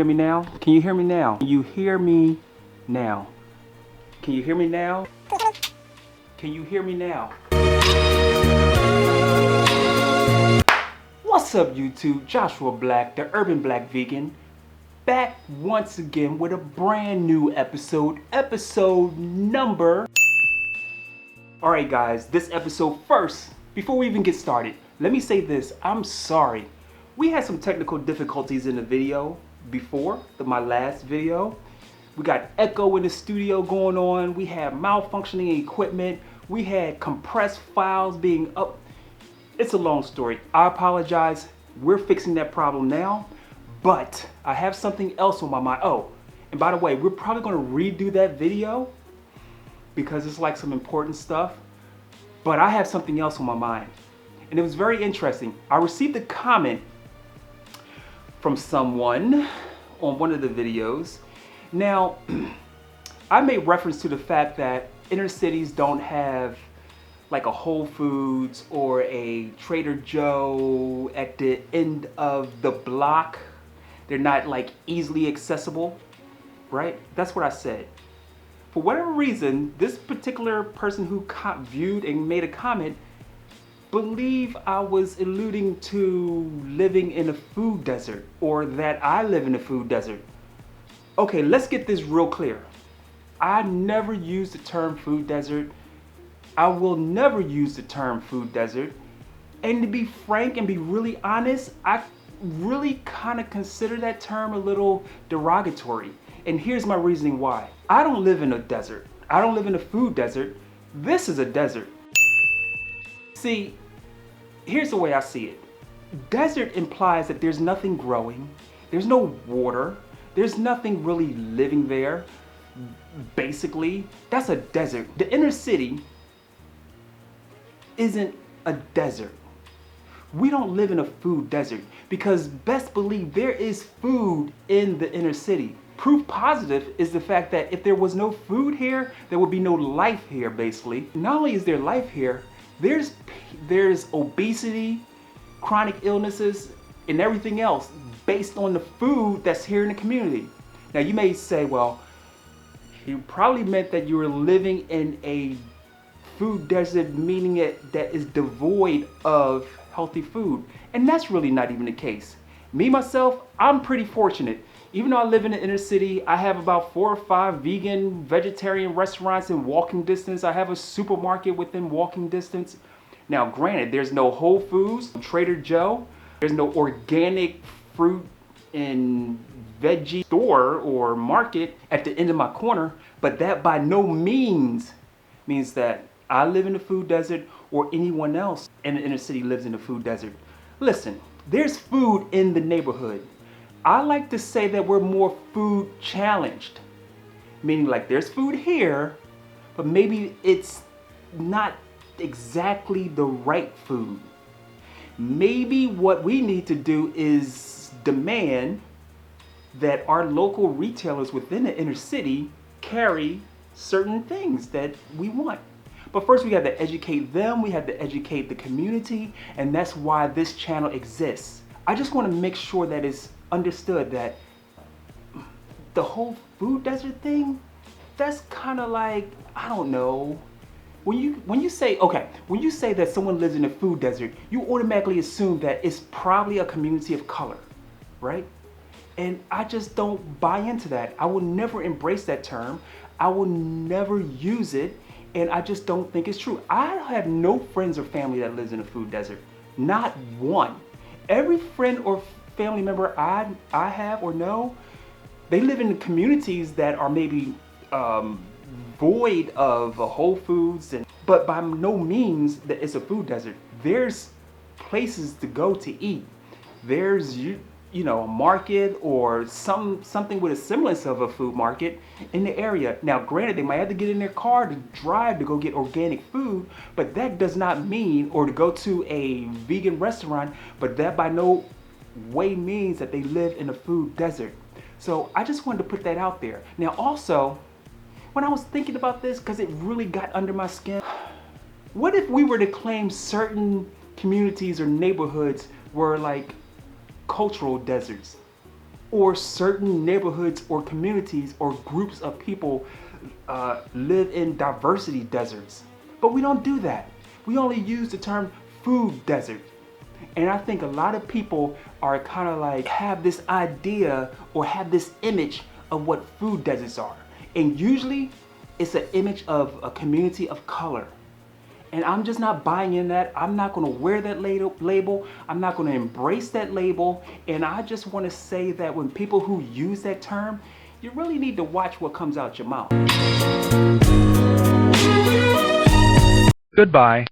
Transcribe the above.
me now? Can you hear me now? Can you hear me now? Can you hear me now? Can you hear me now? What's up YouTube? Joshua Black, the Urban Black Vegan, back once again with a brand new episode number. Alright guys, this episode first, before we even get started, let me say this, I'm sorry. We had some technical difficulties in the video before, my last video. We got echo in the studio going on, we had malfunctioning equipment, we had compressed files being up. It's a long story. I apologize. We're fixing that problem now, but I have something else on my mind. Oh, and by the way, we're probably gonna redo that video because it's like some important stuff, but I have something else on my mind. And it was very interesting. I received a comment from someone on one of the videos. Now, I made reference to the fact that inner cities don't have like a Whole Foods or a Trader Joe at the end of the block. They're not like easily accessible, right? That's what I said. For whatever reason, this particular person who viewed and made a comment believe I was alluding to living in a food desert, or that I live in a food desert. Okay, let's get this real clear. I never used the term food desert. I will never use the term food desert. And to be frank and be really honest, I really kind of consider that term a little derogatory. And here's my reasoning why. I don't live in a desert. I don't live in a food desert. This is a desert. See, here's the way I see it. Desert implies that there's nothing growing, there's no water, there's nothing really living there. Basically, that's a desert. The inner city isn't a desert. We don't live in a food desert because best believe there is food in the inner city. Proof positive is the fact that if there was no food here, there would be no life here, basically. Not only is there life here, there's obesity, chronic illnesses, and everything else based on the food that's here in the community. Now you may say, well, he probably meant that you were living in a food desert, meaning that is devoid of healthy food. And that's really not even the case. Me, myself, I'm pretty fortunate. Even though I live in the inner city, I have about 4 or 5 vegan, vegetarian restaurants in walking distance. I have a supermarket within walking distance. Now, granted, there's no Whole Foods, Trader Joe. There's no organic fruit and veggie store or market at the end of my corner. But that by no means means that I live in a food desert or anyone else in the inner city lives in a food desert. Listen, there's food in the neighborhood. I like to say that we're more food challenged, meaning like there's food here, but maybe it's not exactly the right food. Maybe what we need to do is demand that our local retailers within the inner city carry certain things that we want. But first we have to educate them, we have to educate the community, and that's why this channel exists. I just want to make sure that it's understood that the whole food desert thing, that's kind of like, I don't know. When you say that someone lives in a food desert, you automatically assume that it's probably a community of color, right? And I just don't buy into that. I will never embrace that term. I will never use it. And I just don't think it's true. I have no friends or family that lives in a food desert. Not one. Every friend or family member I have or know, they live in communities that are maybe void of Whole Foods, but by no means that it's a food desert. There's places to go to eat. There's you know, a market or something with a semblance of a food market in the area. Now, granted, they might have to get in their car to drive to go get organic food, but that does not mean, or to go to a vegan restaurant, but that by no way means that they live in a food desert. So I just wanted to put that out there. Now, also, when I was thinking about this, because it really got under my skin, what if we were to claim certain communities or neighborhoods were like cultural deserts? or certain neighborhoods or communities or groups of people live in diversity deserts. But we don't do that. We only use the term food desert. And I think a lot of people are kind of like have this idea or have this image of what food deserts are. And usually it's an image of a community of color. And I'm just not buying in that. I'm not going to wear that label. I'm not going to embrace that label. And I just want to say that when people who use that term, you really need to watch what comes out your mouth. Goodbye.